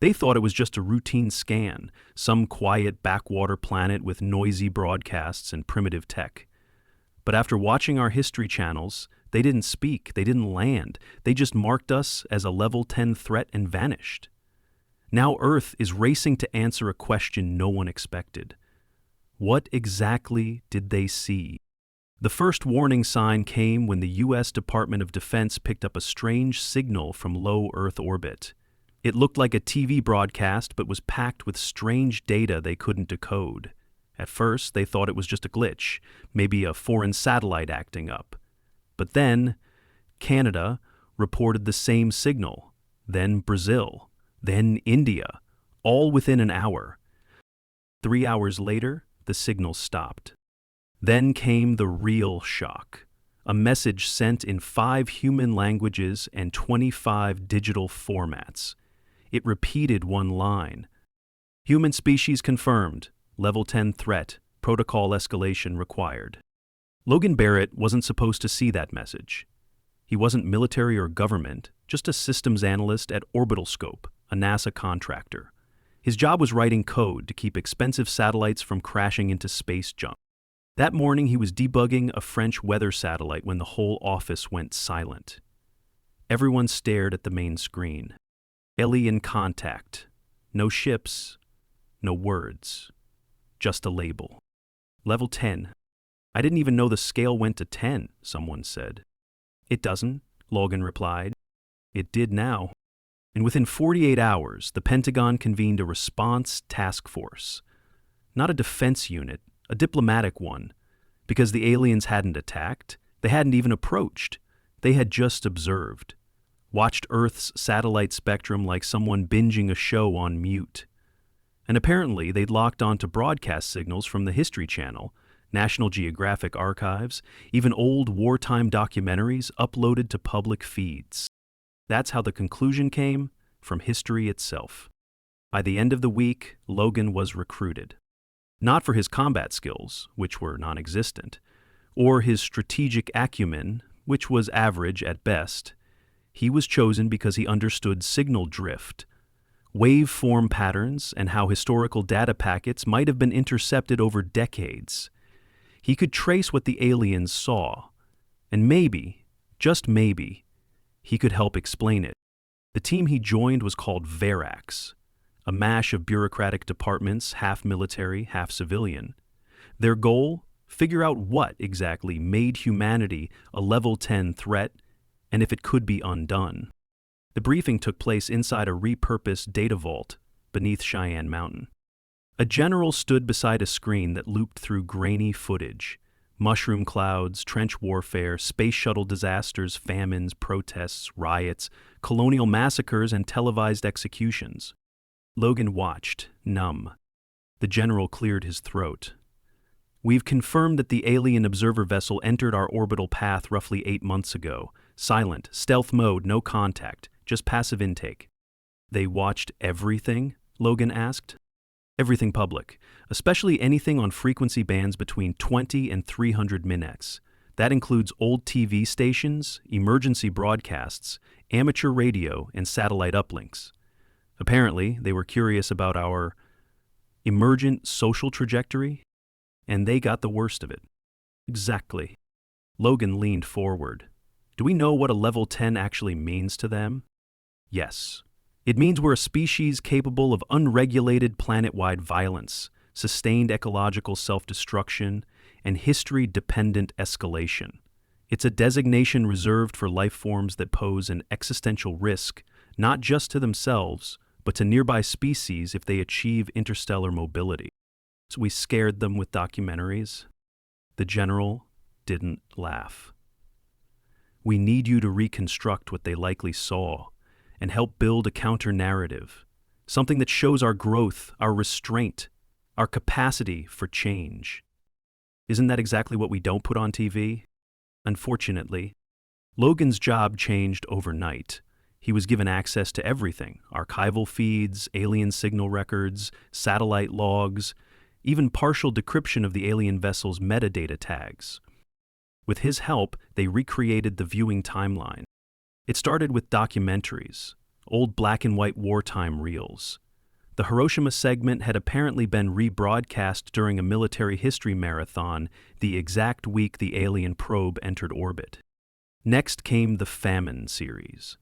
They thought it was just a routine scan, some quiet backwater planet with noisy broadcasts and primitive tech. But after watching our history channels, they didn't speak, they didn't land, they just marked us as a level 10 threat and vanished. Now Earth is racing to answer a question no one expected. What exactly did they see? The first warning sign came when the U.S. Department of Defense picked up a strange signal from low Earth orbit. It looked like a TV broadcast but was packed with strange data they couldn't decode. At first, they thought it was just a glitch, maybe a foreign satellite acting up. But then, Canada reported the same signal, then Brazil, then India, all within an hour. 3 hours later, the signal stopped. Then came the real shock. A message sent in 5 human languages and 25 digital formats. It repeated one line. Human species confirmed. Level 10 threat. Protocol escalation required. Logan Barrett wasn't supposed to see that message. He wasn't military or government, just a systems analyst at Orbital Scope, a NASA contractor. His job was writing code to keep expensive satellites from crashing into space junk. That morning, he was debugging a French weather satellite when the whole office went silent. Everyone stared at the main screen. Alien contact. No ships, no words. Just a label. Level 10. I didn't even know the scale went to 10, someone said. It doesn't, Logan replied. It did now. And within 48 hours, the Pentagon convened a response task force. Not a defense unit, a diplomatic one, because the aliens hadn't attacked, they hadn't even approached, they had just observed, watched Earth's satellite spectrum like someone binging a show on mute. And apparently they'd locked onto broadcast signals from the History Channel, National Geographic archives, even old wartime documentaries uploaded to public feeds. That's how the conclusion came, from history itself. By the end of the week, Logan was recruited. Not for his combat skills, which were non-existent, or his strategic acumen, which was average at best. He was chosen because he understood signal drift, waveform patterns, and how historical data packets might have been intercepted over decades. He could trace what the aliens saw, and maybe, just maybe, he could help explain it. The team he joined was called Verax, a mash of bureaucratic departments, half military, half civilian. Their goal? Figure out what exactly made humanity a level 10 threat and if it could be undone. The briefing took place inside a repurposed data vault beneath Cheyenne Mountain. A general stood beside a screen that looped through grainy footage. Mushroom clouds, trench warfare, space shuttle disasters, famines, protests, riots, colonial massacres, and televised executions. Logan watched, numb. The general cleared his throat. We've confirmed that the alien observer vessel entered our orbital path roughly 8 months ago. Silent, stealth mode, no contact, just passive intake. They watched everything? Logan asked. Everything public, especially anything on frequency bands between 20 and 300 MHz. That includes old TV stations, emergency broadcasts, amateur radio, and satellite uplinks. Apparently, they were curious about our emergent social trajectory, and they got the worst of it. Exactly. Logan leaned forward. Do we know what a level 10 actually means to them? Yes. It means we're a species capable of unregulated planet-wide violence, sustained ecological self-destruction, and history-dependent escalation. It's a designation reserved for life forms that pose an existential risk, not just to themselves, but to nearby species if they achieve interstellar mobility. So we scared them with documentaries. The general didn't laugh. We need you to reconstruct what they likely saw and help build a counter-narrative, something that shows our growth, our restraint, our capacity for change. Isn't that exactly what we don't put on TV? Unfortunately, Logan's job changed overnight. He was given access to everything: archival feeds, alien signal records, satellite logs, even partial decryption of the alien vessel's metadata tags. With his help, they recreated the viewing timeline. It started with documentaries, old black and white wartime reels. The Hiroshima segment had apparently been rebroadcast during a military history marathon the exact week the alien probe entered orbit. Next came the Famine series.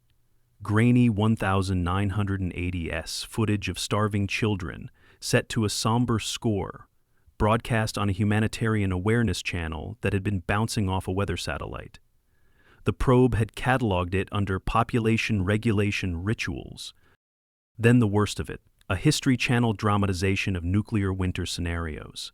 Grainy 1980s footage of starving children set to a somber score, broadcast on a humanitarian awareness channel that had been bouncing off a weather satellite. The probe had cataloged it under population regulation rituals. Then the worst of it, a History Channel dramatization of nuclear winter scenarios.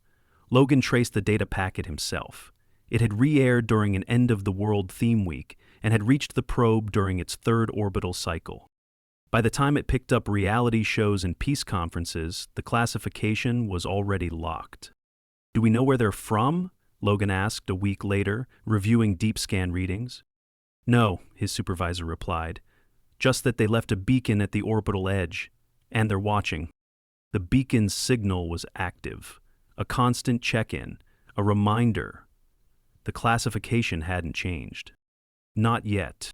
Logan traced the data packet himself. It had re-aired during an end-of-the-world theme week and had reached the probe during its third orbital cycle. By the time it picked up reality shows and peace conferences, the classification was already locked. "Do we know where they're from?" Logan asked a week later, reviewing deep scan readings. "No," his supervisor replied. "Just that they left a beacon at the orbital edge, and they're watching." The beacon's signal was active, a constant check-in, a reminder. The classification hadn't changed. Not yet.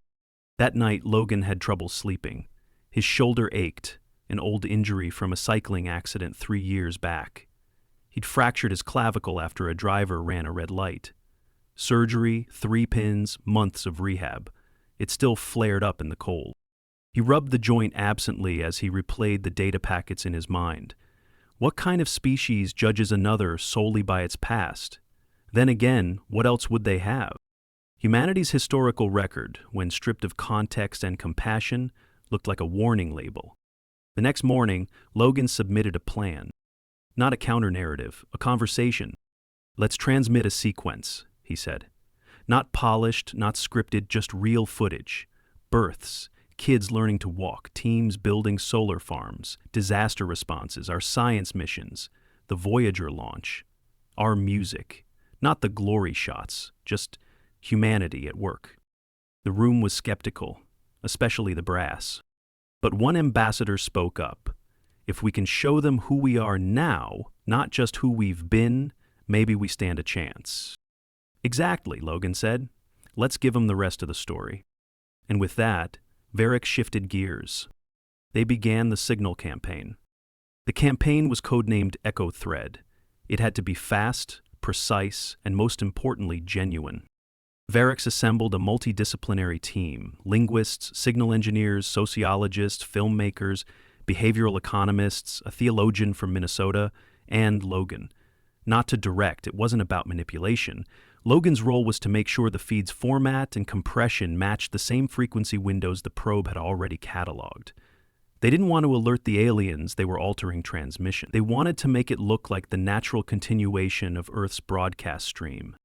That night, Logan had trouble sleeping. His shoulder ached, an old injury from a cycling accident 3 years back. He'd fractured his clavicle after a driver ran a red light. Surgery, 3 pins, months of rehab. It still flared up in the cold. He rubbed the joint absently as he replayed the data packets in his mind. What kind of species judges another solely by its past? Then again, what else would they have? Humanity's historical record, when stripped of context and compassion, looked like a warning label. The next morning, Logan submitted a plan. Not a counternarrative, a conversation. "Let's transmit a sequence," he said. "Not polished, not scripted, just real footage. Births, kids learning to walk, teams building solar farms, disaster responses, our science missions, the Voyager launch, our music. Not the glory shots, just humanity at work." The room was skeptical, especially the brass. But one ambassador spoke up. "If we can show them who we are now, not just who we've been, maybe we stand a chance." "Exactly," Logan said. "Let's give them the rest of the story." And with that, Varric shifted gears. They began the signal campaign. The campaign was codenamed Echo Thread. It had to be fast, precise, and most importantly, genuine. Varric assembled a multidisciplinary team: linguists, signal engineers, sociologists, filmmakers, behavioral economists, a theologian from Minnesota, and Logan. Not to direct, it wasn't about manipulation. Logan's role was to make sure the feed's format and compression matched the same frequency windows the probe had already cataloged. They didn't want to alert the aliens they were altering transmission. They wanted to make it look like the natural continuation of Earth's broadcast stream.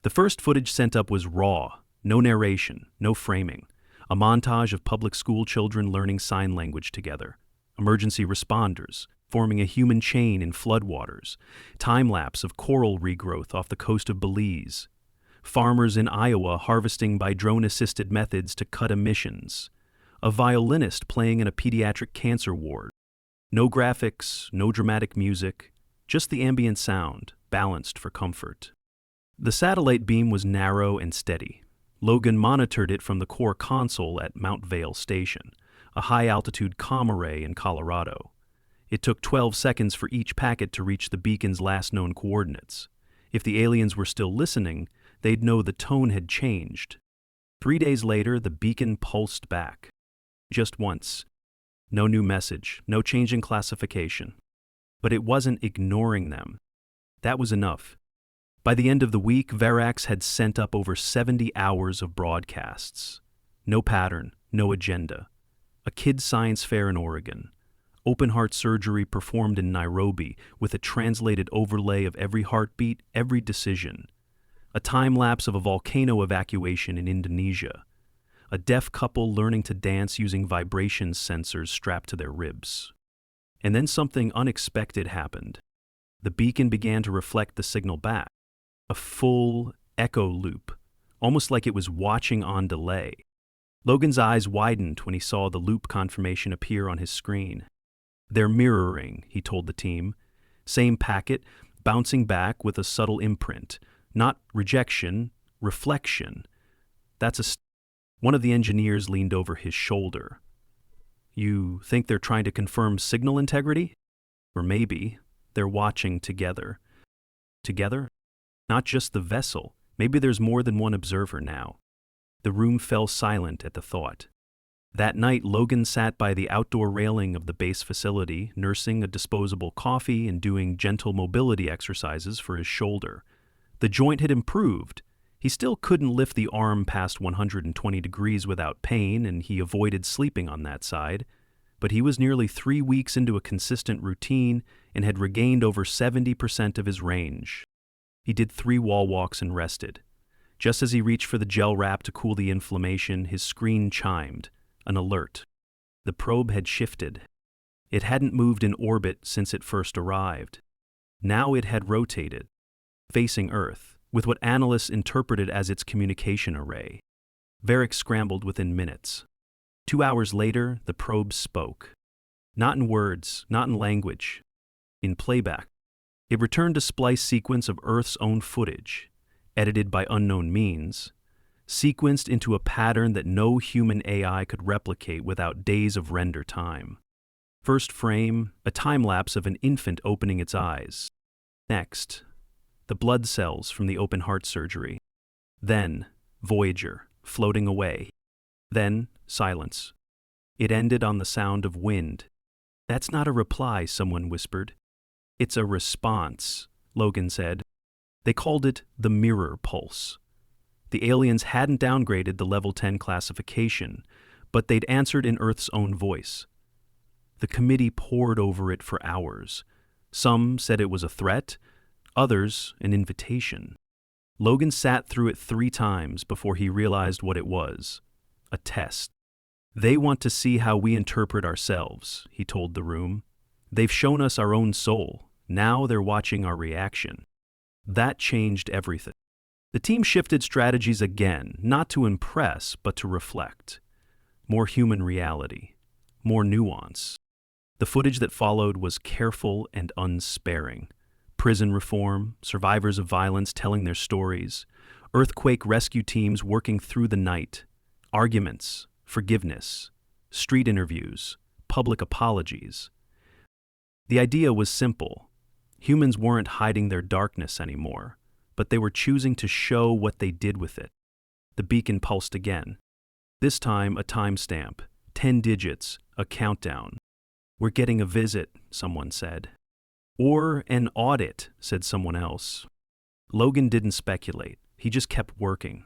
The first footage sent up was raw, no narration, no framing. A montage of public school children learning sign language together. Emergency responders, forming a human chain in floodwaters. Time-lapse of coral regrowth off the coast of Belize. Farmers in Iowa harvesting by drone-assisted methods to cut emissions. A violinist playing in a pediatric cancer ward. No graphics, no dramatic music, just the ambient sound, balanced for comfort. The satellite beam was narrow and steady. Logan monitored it from the core console at Mount Vale Station, a high-altitude comm array in Colorado. It took 12 seconds for each packet to reach the beacon's last known coordinates. If the aliens were still listening, they'd know the tone had changed. 3 days later, the beacon pulsed back. Just once. No new message, no change in classification. But it wasn't ignoring them. That was enough. By the end of the week, Varric had sent up over 70 hours of broadcasts. No pattern, no agenda. A kids' science fair in Oregon. Open-heart surgery performed in Nairobi with a translated overlay of every heartbeat, every decision. A time-lapse of a volcano evacuation in Indonesia. A deaf couple learning to dance using vibration sensors strapped to their ribs. And then something unexpected happened. The beacon began to reflect the signal back. A full echo loop, almost like it was watching on delay. Logan's eyes widened when he saw the loop confirmation appear on his screen. "They're mirroring," he told the team. "Same packet, bouncing back with a subtle imprint. Not rejection, reflection. One of the engineers leaned over his shoulder. You think they're trying to confirm signal integrity? Or maybe they're watching together. Together? Not just the vessel. Maybe there's more than one observer now. The room fell silent at the thought. That night, Logan sat by the outdoor railing of the base facility, nursing a disposable coffee and doing gentle mobility exercises for his shoulder. The joint had improved. He still couldn't lift the arm past 120 degrees without pain, and he avoided sleeping on that side. But he was nearly 3 weeks into a consistent routine and had regained over 70% of his range. He did 3 wall walks and rested. Just as he reached for the gel wrap to cool the inflammation, his screen chimed. An alert. The probe had shifted. It hadn't moved in orbit since it first arrived. Now it had rotated, facing Earth, with what analysts interpreted as its communication array. Varric scrambled within minutes. 2 hours later, the probe spoke. Not in words, not in language. In playback. It returned a spliced sequence of Earth's own footage, edited by unknown means, sequenced into a pattern that no human AI could replicate without days of render time. First frame, a time-lapse of an infant opening its eyes. Next, the blood cells from the open heart surgery. Then, Voyager, floating away. Then, silence. It ended on the sound of wind. "That's not a reply," someone whispered. "It's a response," Logan said. They called it the mirror pulse. The aliens hadn't downgraded the Level 10 classification, but they'd answered in Earth's own voice. The committee pored over it for hours. Some said it was a threat, others an invitation. Logan sat through it 3 times before he realized what it was. A test. "They want to see how we interpret ourselves," he told the room. "They've shown us our own soul. Now they're watching our reaction." That changed everything. The team shifted strategies again, not to impress, but to reflect. More human reality, more nuance. The footage that followed was careful and unsparing. Prison reform, survivors of violence telling their stories, earthquake rescue teams working through the night, arguments, forgiveness, street interviews, public apologies. The idea was simple. Humans weren't hiding their darkness anymore, but they were choosing to show what they did with it. The beacon pulsed again. This time a timestamp, 10 digits, a countdown. "We're getting a visit," someone said. "Or an audit," said someone else. Logan didn't speculate. He just kept working.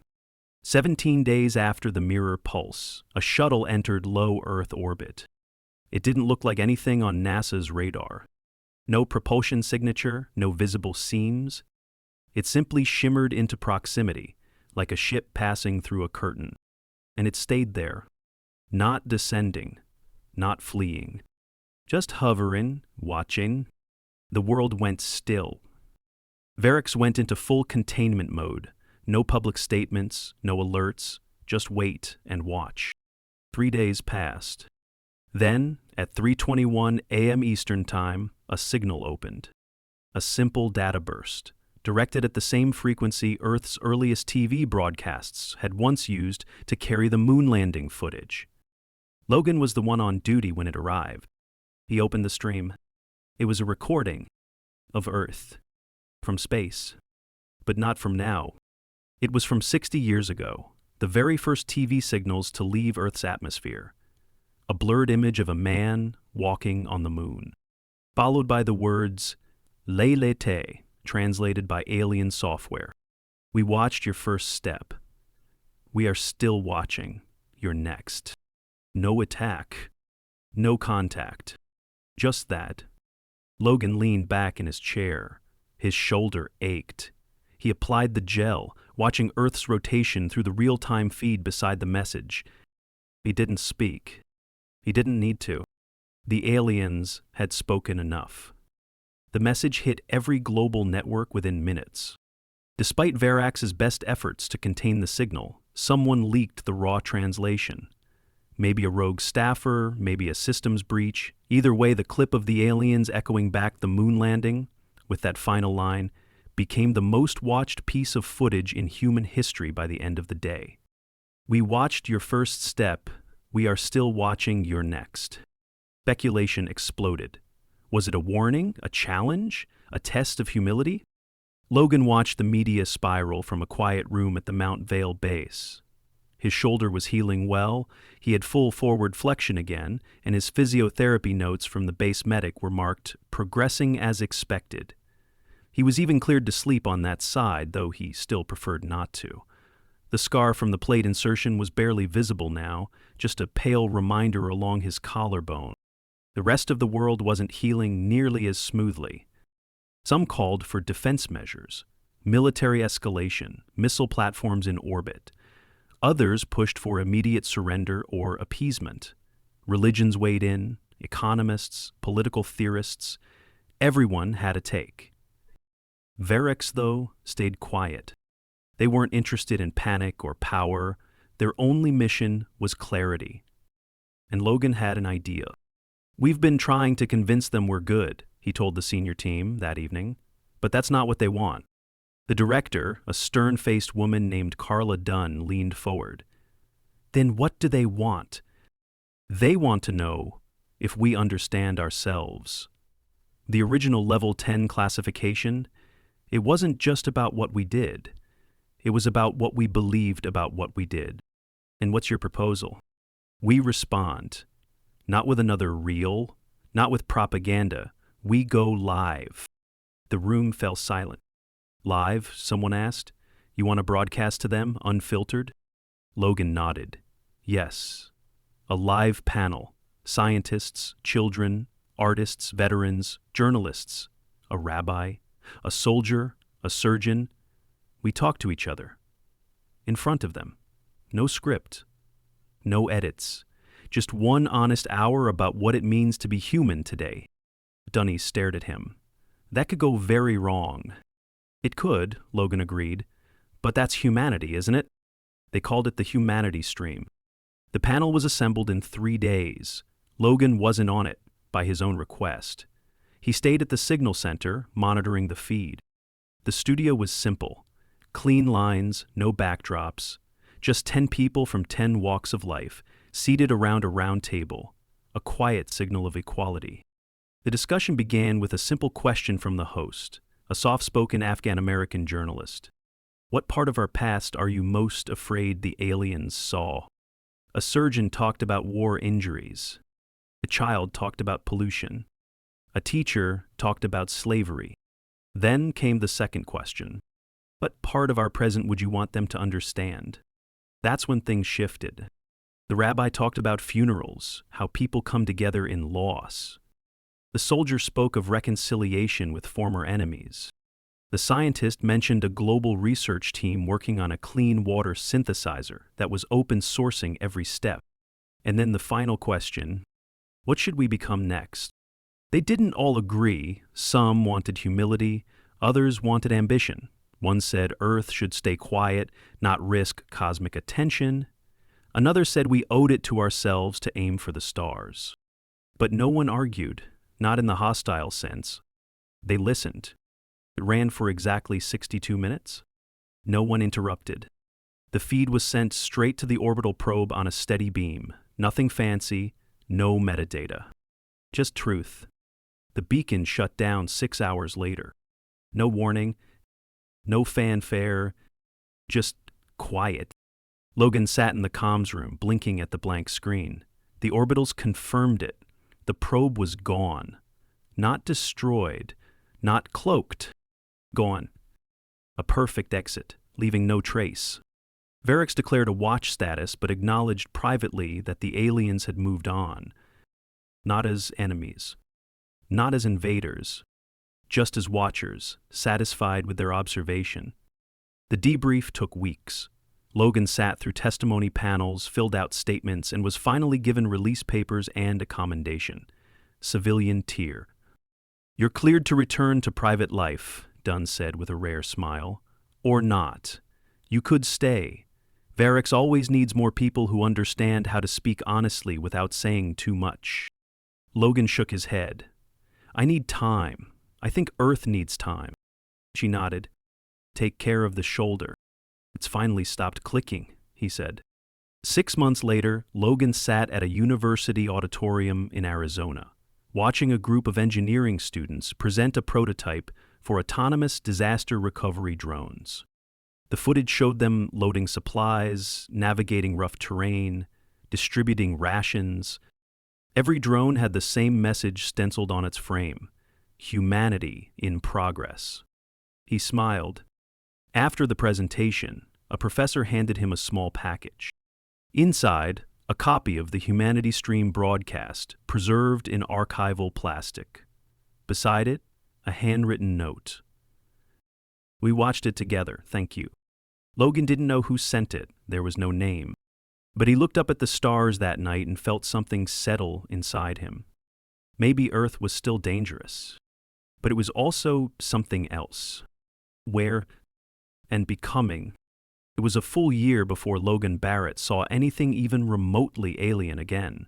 17 days after the mirror pulse, a shuttle entered low Earth orbit. It didn't look like anything on NASA's radar. No propulsion signature, no visible seams. It simply shimmered into proximity, like a ship passing through a curtain. And it stayed there, not descending, not fleeing. Just hovering, watching. The world went still. Varric went into full containment mode. No public statements, no alerts, just wait and watch. 3 days passed. Then, at 3:21 a.m. Eastern Time, a signal opened. A simple data burst, directed at the same frequency Earth's earliest TV broadcasts had once used to carry the moon landing footage. Logan was the one on duty when it arrived. He opened the stream. It was a recording of Earth, from space, but not from now. It was from 60 years ago, the very first TV signals to leave Earth's atmosphere. A blurred image of a man walking on the moon, followed by the words, "Lei-le-te," translated by alien software. "We watched your first step. We are still watching your next." No attack. No contact. Just that. Logan leaned back in his chair. His shoulder ached. He applied the gel, watching Earth's rotation through the real-time feed beside the message. He didn't speak. He didn't need to. The aliens had spoken enough. The message hit every global network within minutes. Despite Varric's best efforts to contain the signal, someone leaked the raw translation. Maybe a rogue staffer, maybe a systems breach. Either way, the clip of the aliens echoing back the moon landing, with that final line, became the most watched piece of footage in human history by the end of the day. "We watched your first step. We are still watching, you're next. Speculation exploded. Was it a warning, a challenge, a test of humility? Logan watched the media spiral from a quiet room at the Mount Vale base. His shoulder was healing well, he had full forward flexion again, and his physiotherapy notes from the base medic were marked, progressing as expected. He was even cleared to sleep on that side, though he still preferred not to. The scar from the plate insertion was barely visible now, just a pale reminder along his collarbone. The rest of the world wasn't healing nearly as smoothly. Some called for defense measures, military escalation, missile platforms in orbit. Others pushed for immediate surrender or appeasement. Religions weighed in, economists, political theorists. Everyone had a take. Varix, though, stayed quiet. They weren't interested in panic or power. Their only mission was clarity. And Logan had an idea. "We've been trying to convince them we're good," he told the senior team that evening, "but that's not what they want." The director, a stern-faced woman named Carla Dunn, leaned forward. "Then what do they want?" "They want to know if we understand ourselves." The original Level 10 classification, it wasn't just about what we did. It was about what we believed about what we did. And what's your proposal? We respond. Not with another reel, not with propaganda. We go live. The room fell silent. "Live?" someone asked. "You want to broadcast to them, unfiltered?" Logan nodded. "Yes. A live panel. Scientists, children, artists, veterans, journalists, a rabbi, a soldier, a surgeon. We talk to each other. In front of them. No script. No edits. Just one honest hour about what it means to be human today." Dunny stared at him. "That could go very wrong." "It could," Logan agreed. "But that's humanity, isn't it?" They called it the Humanity Stream. The panel was assembled in 3 days. Logan wasn't on it, by his own request. He stayed at the signal center, monitoring the feed. The studio was simple. Clean lines, no backdrops. Just 10 people from 10 walks of life, seated around a round table. A quiet signal of equality. The discussion began with a simple question from the host, a soft-spoken Afghan-American journalist. "What part of our past are you most afraid the aliens saw?" A surgeon talked about war injuries. A child talked about pollution. A teacher talked about slavery. Then came the second question. What part of our present would you want them to understand? That's when things shifted. The rabbi talked about funerals, how people come together in loss. The soldier spoke of reconciliation with former enemies. The scientist mentioned a global research team working on a clean water synthesizer that was open sourcing every step. And then the final question, what should we become next? They didn't all agree. Some wanted humility, others wanted ambition. One said Earth should stay quiet, not risk cosmic attention. Another said we owed it to ourselves to aim for the stars. But no one argued. Not in the hostile sense. They listened. It ran for exactly 62 minutes. No one interrupted. The feed was sent straight to the orbital probe on a steady beam. Nothing fancy, no metadata. Just truth. The beacon shut down 6 hours later. No warning, no fanfare, just quiet. Logan sat in the comms room, blinking at the blank screen. The orbitals confirmed it. The probe was gone. Not destroyed, not cloaked. Gone. A perfect exit, leaving no trace. Varix declared a watch status but acknowledged privately that the aliens had moved on. Not as enemies. Not as invaders. Just as watchers, satisfied with their observation. The debrief took weeks. Logan sat through testimony panels, filled out statements, and was finally given release papers and a commendation. Civilian tier. "You're cleared to return to private life," Dunn said with a rare smile. "Or not. You could stay. Varix always needs more people who understand how to speak honestly without saying too much." Logan shook his head. "I need time. I think Earth needs time." She nodded. "Take care of the shoulder." "It's finally stopped clicking," he said. 6 months later, Logan sat at a university auditorium in Arizona, watching a group of engineering students present a prototype for autonomous disaster recovery drones. The footage showed them loading supplies, navigating rough terrain, distributing rations. Every drone had the same message stenciled on its frame: humanity in progress. He smiled. After the presentation, a professor handed him a small package. Inside, a copy of the Humanity Stream broadcast, preserved in archival plastic. Beside it, a handwritten note. "We watched it together, thank you." Logan didn't know who sent it, there was no name. But he looked up at the stars that night and felt something settle inside him. Maybe Earth was still dangerous, but it was also something else. Where and becoming. It was a full year before Logan Barrett saw anything even remotely alien again.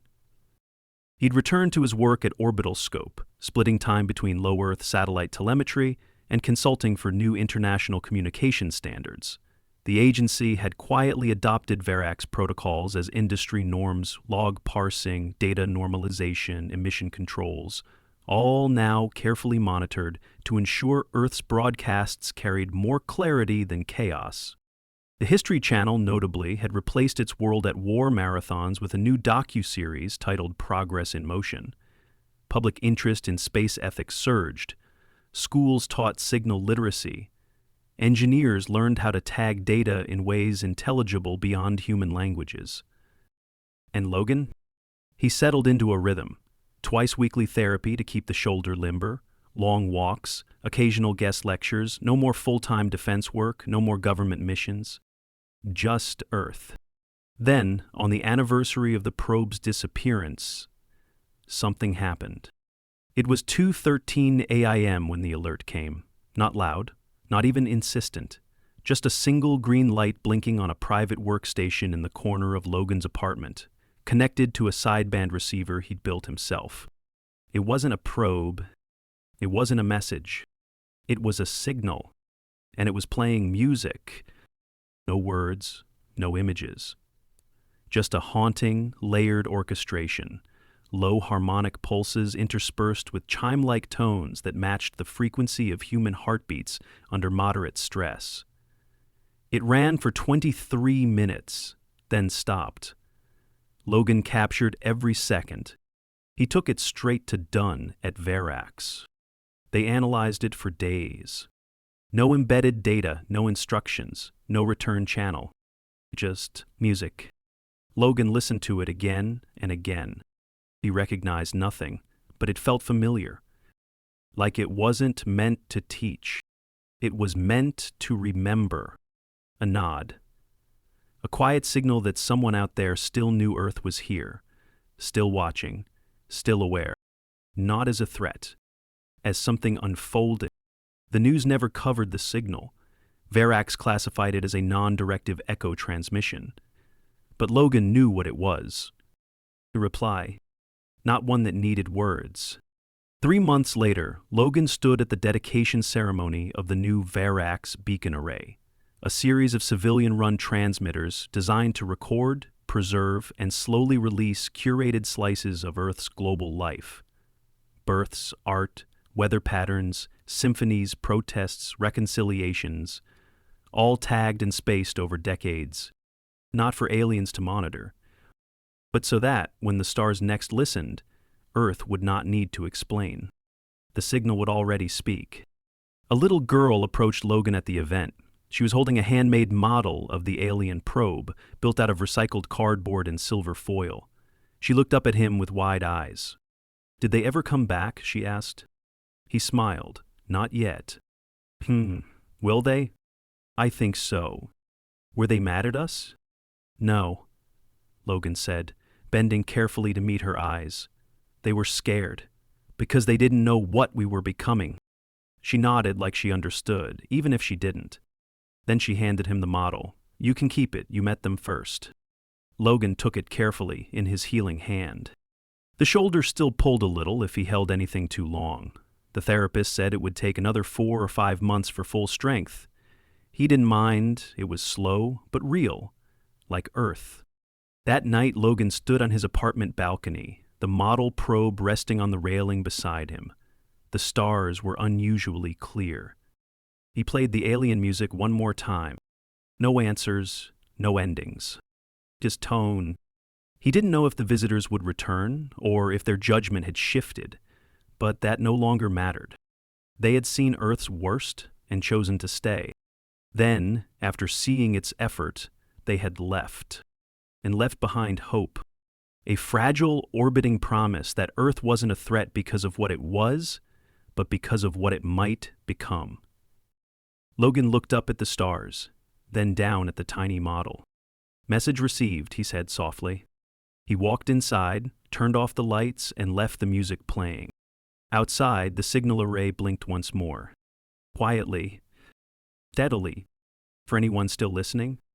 He'd returned to his work at Orbital Scope, splitting time between low Earth satellite telemetry and consulting for new international communication standards. The agency had quietly adopted Verax protocols as industry norms: log parsing, data normalization, emission controls, all now carefully monitored to ensure Earth's broadcasts carried more clarity than chaos. The History Channel, notably, had replaced its World at War marathons with a new docu-series titled Progress in Motion. Public interest in space ethics surged. Schools taught signal literacy. Engineers learned how to tag data in ways intelligible beyond human languages. And Logan? He settled into a rhythm. Twice-weekly therapy to keep the shoulder limber, long walks, occasional guest lectures, no more full-time defense work, no more government missions. Just Earth. Then, on the anniversary of the probe's disappearance, something happened. It was 2:13 a.m. when the alert came. Not loud, not even insistent. Just a single green light blinking on a private workstation in the corner of Logan's apartment, connected to a sideband receiver he'd built himself. It wasn't a probe. It wasn't a message. It was a signal. And it was playing music. No words, no images. Just a haunting, layered orchestration. Low harmonic pulses interspersed with chime-like tones that matched the frequency of human heartbeats under moderate stress. It ran for 23 minutes, then stopped. Logan captured every second. He took it straight to Dunn at Verax. They analyzed it for days. No embedded data, no instructions, no return channel. Just music. Logan listened to it again and again. He recognized nothing, but it felt familiar. Like it wasn't meant to teach. It was meant to remember. A nod. A quiet signal that someone out there still knew Earth was here, still watching, still aware. Not as a threat, as something unfolding. The news never covered the signal. Verax classified it as a non-directive echo transmission. But Logan knew what it was. A reply. Not one that needed words. 3 months later, Logan stood at the dedication ceremony of the new Verax beacon array, a series of civilian-run transmitters designed to record, preserve, and slowly release curated slices of Earth's global life. Births, art, weather patterns, symphonies, protests, reconciliations, all tagged and spaced over decades, not for aliens to monitor, but so that, when the stars next listened, Earth would not need to explain. The signal would already speak. A little girl approached Logan at the event. She was holding a handmade model of the alien probe, built out of recycled cardboard and silver foil. She looked up at him with wide eyes. "Did they ever come back?" she asked. He smiled. "Not yet." Will they?" "I think so." "Were they mad at us?" "No," Logan said, bending carefully to meet her eyes. "They were scared, because they didn't know what we were becoming." She nodded like she understood, even if she didn't. Then she handed him the model. "You can keep it, you met them first." Logan took it carefully in his healing hand. The shoulder still pulled a little if he held anything too long. The therapist said it would take another 4 or 5 months for full strength. He didn't mind, it was slow, but real, like Earth. That night, Logan stood on his apartment balcony, the model probe resting on the railing beside him. The stars were unusually clear. He played the alien music one more time. No answers, no endings. Just tone. He didn't know if the visitors would return or if their judgment had shifted, but that no longer mattered. They had seen Earth's worst and chosen to stay. Then, after seeing its effort, they had left. And left behind hope. A fragile, orbiting promise that Earth wasn't a threat because of what it was, but because of what it might become. Logan looked up at the stars, then down at the tiny model. "Message received," he said softly. He walked inside, turned off the lights, and left the music playing. Outside, the signal array blinked once more. Quietly, steadily. For anyone still listening,